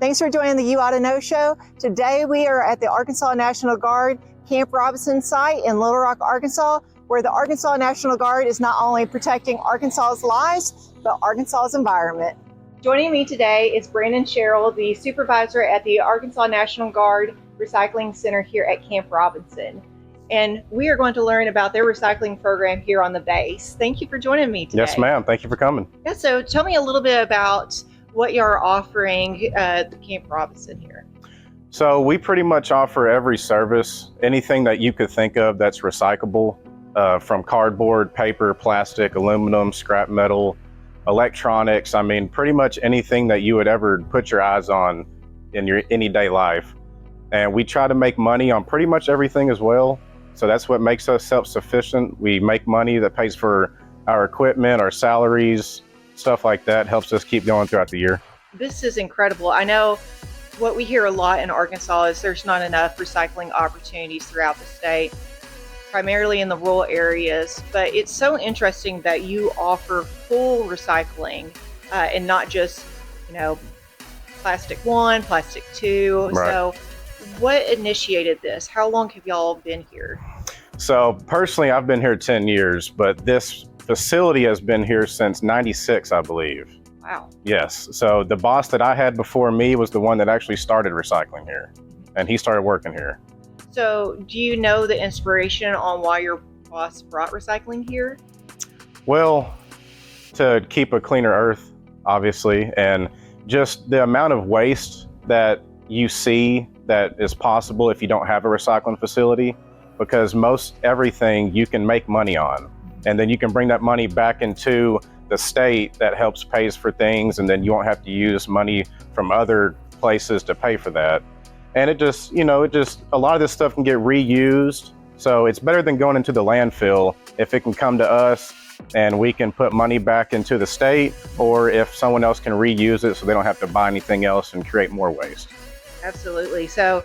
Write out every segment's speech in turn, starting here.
Thanks for joining the You Ought to Know Show. Today we are at the Arkansas National Guard Camp Robinson site in Little Rock, Arkansas, where the Arkansas National Guard is not only protecting Arkansas's lives, but Arkansas's environment. Joining me today is Brandon Sherrill, the supervisor at the Arkansas National Guard Recycling Center here at Camp Robinson. And we are going to learn about their recycling program here on the base. Thank you for joining me today. Yes, ma'am. Thank you for coming. Yeah, so tell me a little bit about what you're offering at Camp Robinson here. So we pretty much offer every service, anything that you could think of that's recyclable, from cardboard, paper, plastic, aluminum, scrap metal, electronics. I mean, pretty much anything that you would ever put your eyes on in your anyday life. And we try to make money on pretty much everything as well. So that's what makes us self-sufficient. We make money that pays for our equipment, our salaries, stuff like that, helps us keep going throughout the year. This is incredible. I know what we hear a lot in Arkansas is there's not enough recycling opportunities throughout the state, primarily in the rural areas, but it's so interesting that you offer full recycling and not just, plastic 1, plastic 2. Right. So what initiated this? How long have y'all been here? So personally, I've been here 10 years, but this facility has been here since '96, I believe. Wow. Yes. So the boss that I had before me was the one that actually started recycling here, and he started working here. So do you know the inspiration on why your boss brought recycling here? Well, to keep a cleaner earth, obviously, and just the amount of waste that you see that is possible if you don't have a recycling facility, because most everything you can make money on, and then you can bring that money back into the state that helps pays for things, and then you won't have to use money from other places to pay for that. And it just, a lot of this stuff can get reused. So it's better than going into the landfill if it can come to us and we can put money back into the state, or if someone else can reuse it so they don't have to buy anything else and create more waste. Absolutely. So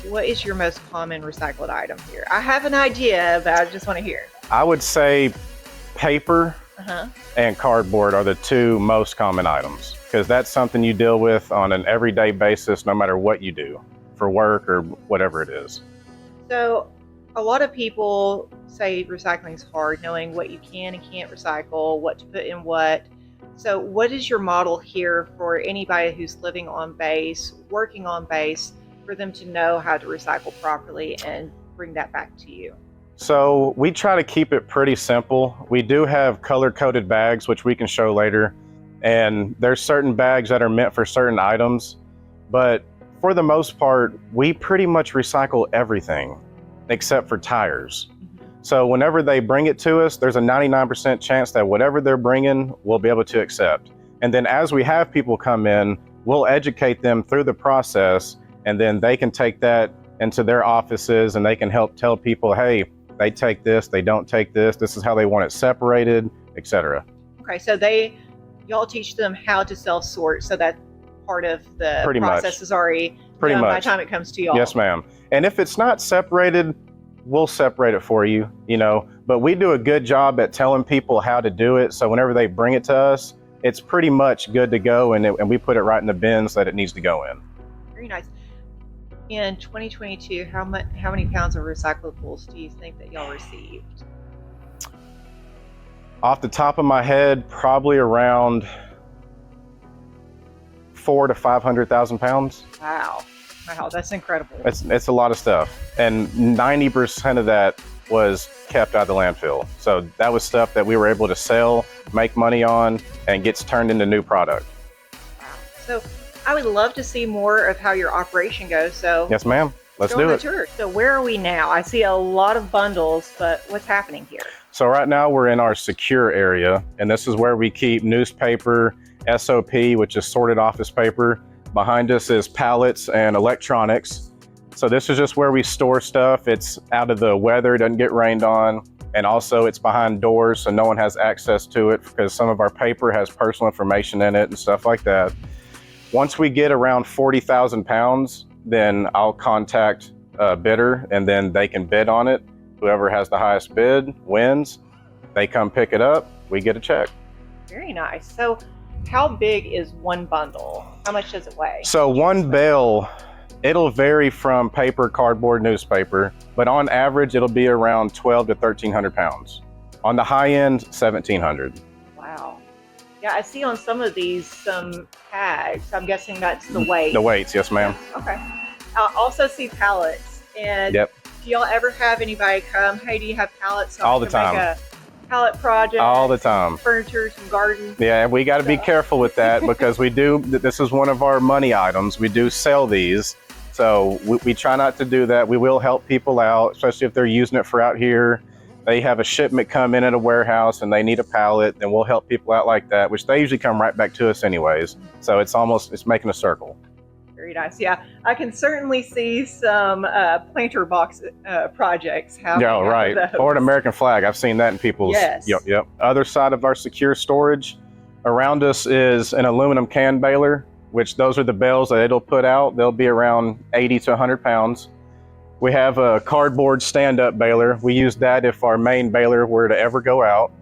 what is your most common recycled item here? I have an idea, but I just want to hear. I would say paper and cardboard are the two most common items, because that's something you deal with on an everyday basis, no matter what you do for work or whatever it is. So a lot of people say recycling is hard, knowing what you can and can't recycle, what to put in what. So what is your model here for anybody who's living on base, working on base, for them to know how to recycle properly and bring that back to you? So we try to keep it pretty simple. We do have color-coded bags, which we can show later. And there's certain bags that are meant for certain items. But for the most part, we pretty much recycle everything except for tires. So whenever they bring it to us, there's a 99% chance that whatever they're bringing, we'll be able to accept. And then as we have people come in, we'll educate them through the process, and then they can take that into their offices and they can help tell people, hey, they take this, they don't take this, this is how they want it separated, etc. Okay, so y'all teach them how to self-sort, so that part of the process is already done by the time it comes to y'all. Yes, ma'am. And if it's not separated, we'll separate it for you, but we do a good job at telling people how to do it. So whenever they bring it to us, it's pretty much good to go, and we put it right in the bins that it needs to go in. Very nice. In 2022, how many pounds of recyclables do you think that y'all received? Off the top of my head, probably around 400,000 to 500,000 pounds. Wow, that's incredible. It's a lot of stuff, and 90% of that was kept out of the landfill. So that was stuff that we were able to sell, make money on, and gets turned into new product. Wow. So I would love to see more of how your operation goes. So yes, ma'am. Let's do it. Tour. So where are we now? I see a lot of bundles, but what's happening here? So right now we're in our secure area, and this is where we keep newspaper, SOP, which is sorted office paper. Behind us is pallets and electronics. So this is just where we store stuff. It's out of the weather, it doesn't get rained on. And also it's behind doors, so no one has access to it, because some of our paper has personal information in it and stuff like that. Once we get around 40,000 pounds, then I'll contact a bidder, and then they can bid on it. Whoever has the highest bid wins. They come pick it up, we get a check. Very nice. So how big is one bundle? How much does it weigh? So one bale, it'll vary from paper, cardboard, newspaper, but on average, it'll be around 12 to 1,300 pounds. On the high end, 1,700. Wow. Yeah, I see on some of these some tags. I'm guessing that's the weight. The weights, yes, ma'am. Okay. I also see pallets. And Yep. do y'all ever have anybody come, hey, do you have pallets? So All I the can time. Make a pallet project. All the time. Furniture, some garden. Yeah, we got to be careful with that because we do, this is one of our money items. We do sell these. So we try not to do that. We will help people out, especially if they're using it for out here. They have a shipment come in at a warehouse and they need a pallet, then we'll help people out like that, which they usually come right back to us anyways. So it's making a circle. Very nice. Yeah, I can certainly see some planter box projects happening. Yeah, right. Or an American flag. I've seen that in people's. Yes. Yep. Other side of our secure storage around us is an aluminum can baler, which those are the bales that it'll put out. They'll be around 80 to 100 pounds. We have a cardboard stand-up baler. We use that if our main baler were to ever go out.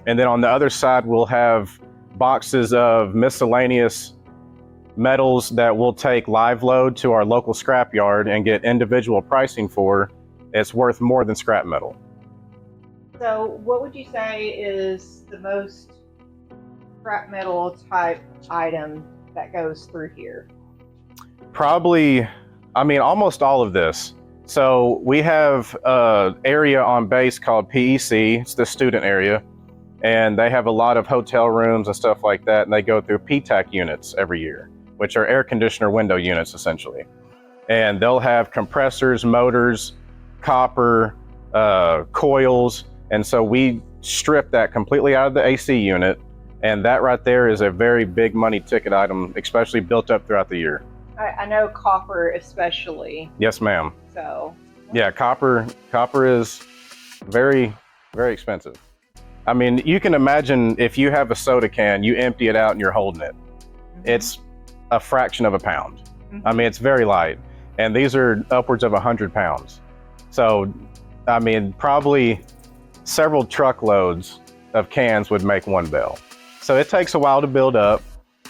And then on the other side, we'll have boxes of miscellaneous metals that we'll take live load to our local scrap yard and get individual pricing for. It's worth more than scrap metal. So what would you say is the most scrap metal type item that goes through here? Probably, almost all of this. So we have an area on base called PEC. It's the student area. And they have a lot of hotel rooms and stuff like that. And they go through PTAC units every year, which are air conditioner window units, essentially. And they'll have compressors, motors, copper, coils. And so we strip that completely out of the AC unit. And that right there is a very big money ticket item, especially built up throughout the year. I know copper especially. Yes, ma'am. So. Yeah, copper is very, very expensive. You can imagine if you have a soda can, you empty it out and you're holding it. Mm-hmm. It's a fraction of a pound. Mm-hmm. It's very light. And these are upwards of 100 pounds. So, probably several truckloads of cans would make one bale. So it takes a while to build up,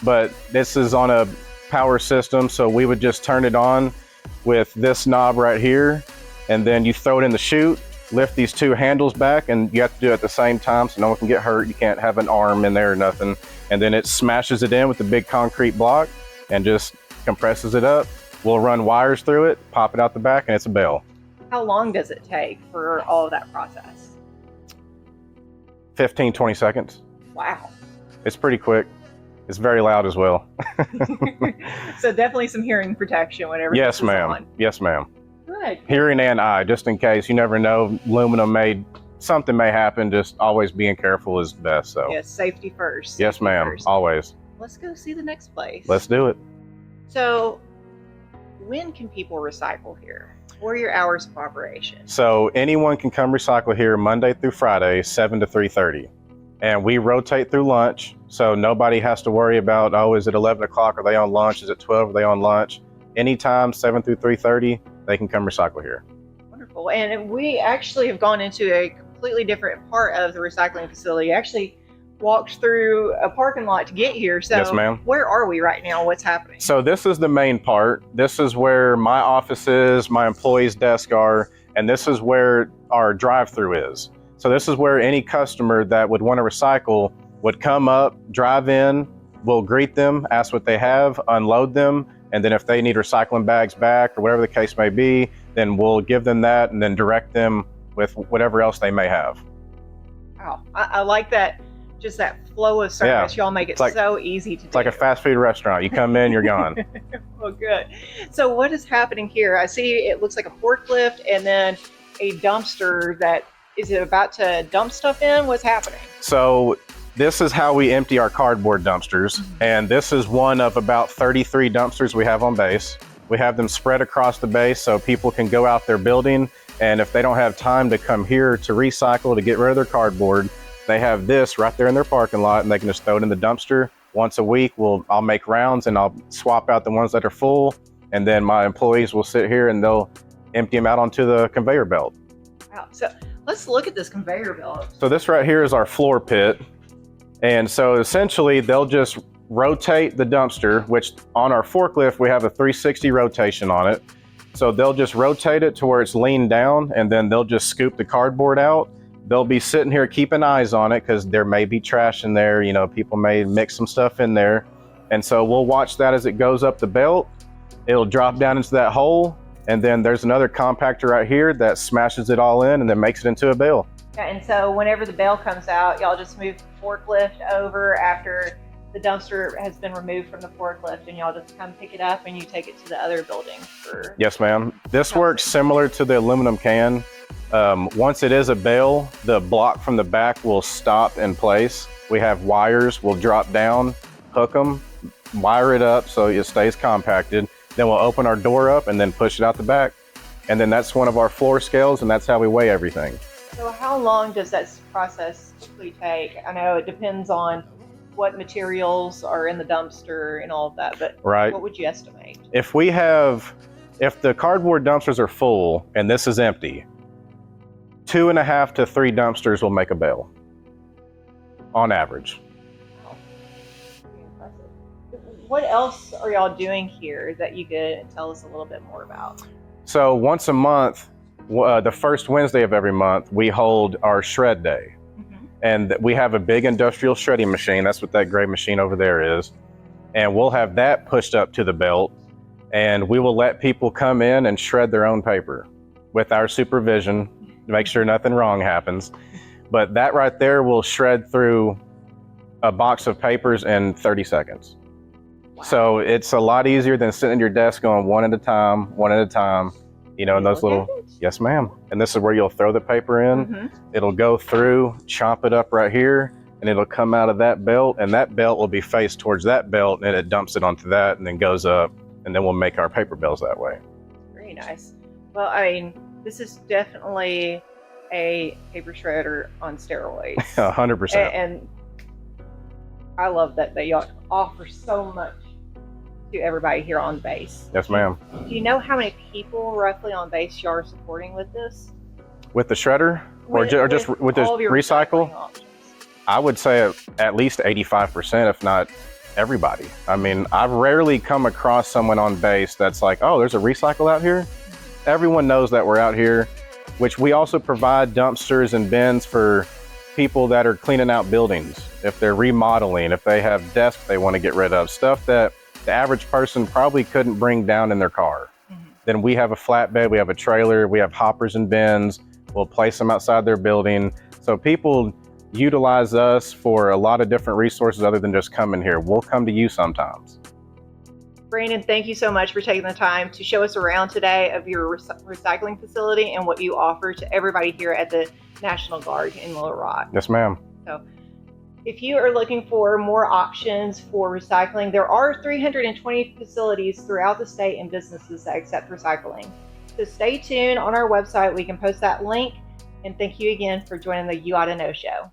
but this is on a power system. So we would just turn it on with this knob right here, and then you throw it in the chute, lift these two handles back, and you have to do it at the same time so no one can get hurt. You can't have an arm in there or nothing. And then it smashes it in with the big concrete block and just compresses it up. We'll run wires through it, pop it out the back, and it's a bale. How long does it take for all of that process? 15, 20 seconds. Wow. It's pretty quick. It's very loud as well. So definitely some hearing protection whenever. Yes, this is ma'am. on. Yes, ma'am. Good. Hearing and eye, just in case. You never know. Something may happen. Just always being careful is best. So. Yes, safety first. Yes, Safety ma'am. first. Always. Let's go see the next place. Let's do it. So, when can people recycle here? What are your hours of operation? So anyone can come recycle here Monday through Friday, 7 to 3:30. And we rotate through lunch. So nobody has to worry about, is it 11 o'clock? Are they on lunch? Is it 12? Are they on lunch? Anytime, 7 through 3:30, they can come recycle here. Wonderful. And we actually have gone into a completely different part of the recycling facility. Actually walked through a parking lot to get here. So yes, ma'am. Where are we right now? What's happening? So this is the main part. This is where my office is, my employees' desk are, and this is where our drive-through is. So this is where any customer that would want to recycle would come up, drive in, we'll greet them, ask what they have, unload them, and then if they need recycling bags back or whatever the case may be, then we'll give them that and then direct them with whatever else they may have. Wow, I like that. Just that flow of service. Y'all make it so easy to do. It's like a fast food restaurant. You come in, you're gone. Well, good. So what is happening here? I see it looks like a forklift and then a dumpster that, is it about to dump stuff in? What's happening? So this is how we empty our cardboard dumpsters. Mm-hmm. And this is one of about 33 dumpsters we have on base. We have them spread across the base so people can go out their building. And if they don't have time to come here to recycle, to get rid of their cardboard, they have this right there in their parking lot and they can just throw it in the dumpster. Once a week, I'll make rounds and I'll swap out the ones that are full. And then my employees will sit here and they'll empty them out onto the conveyor belt. Wow. So let's look at this conveyor belt. So this right here is our floor pit. And so essentially they'll just rotate the dumpster, which on our forklift, we have a 360 rotation on it. So they'll just rotate it to where it's leaned down, and then they'll just scoop the cardboard out. They'll be sitting here keeping eyes on it because there may be trash in there. You know, people may mix some stuff in there. And so we'll watch that as it goes up the belt. It'll drop down into that hole. And then there's another compactor right here that smashes it all in and then makes it into a bale. Yeah, and so whenever the bale comes out, y'all just move the forklift over after the dumpster has been removed from the forklift, and y'all just come pick it up and you take it to the other building for... Yes, ma'am. This works similar to the aluminum can. Once it is a bale, the block from the back will stop in place. We have wires, we'll drop down, hook them, wire it up so it stays compacted. Then we'll open our door up and then push it out the back. And then that's one of our floor scales, and that's how we weigh everything. So how long does that process typically take? I know it depends on what materials are in the dumpster and all of that, but right. What would you estimate? If the cardboard dumpsters are full and this is empty, 2.5 to 3 dumpsters will make a bale on average. Wow. What else are y'all doing here that you could tell us a little bit more about? So once a month, the first Wednesday of every month, we hold our shred day. And we have a big industrial shredding machine. That's what that gray machine over there is. And we'll have that pushed up to the belt, and we will let people come in and shred their own paper with our supervision to make sure nothing wrong happens. But that right there will shred through a box of papers in 30 seconds. Wow. So it's a lot easier than sitting at your desk going one at a time, you know, in those little... Yes, ma'am. And this is where you'll throw the paper in. It'll go through, chomp it up right here, and it'll come out of that belt, and that belt will be faced towards that belt, and it dumps it onto that and then goes up, and then we'll make our paper bales that way. Very nice. Well, I mean, this is definitely a paper shredder on steroids. 100%. And I love that they offer so much to everybody here on base. Yes, ma'am. Do you know how many people roughly on base you are supporting with this? With the shredder? Or just with the recycle? I would say at least 85%, if not everybody. I mean, I've rarely come across someone on base that's like, oh, there's a recycle out here? Everyone knows that we're out here, which we also provide dumpsters and bins for people that are cleaning out buildings. If they're remodeling, if they have desks they want to get rid of, stuff that the average person probably couldn't bring down in their car. Then we have a flatbed, we have a trailer, we have hoppers and bins. We'll place them outside their building. So people utilize us for a lot of different resources other than just coming here. We'll come to you sometimes. Brandon, thank you so much for taking the time to show us around today of your recycling facility and what you offer to everybody here at the National Guard in Little Rock. Yes, ma'am. So, if you are looking for more options for recycling, there are 320 facilities throughout the state and businesses that accept recycling. So stay tuned on our website. We can post that link. And thank you again for joining the You Oughta Know Show.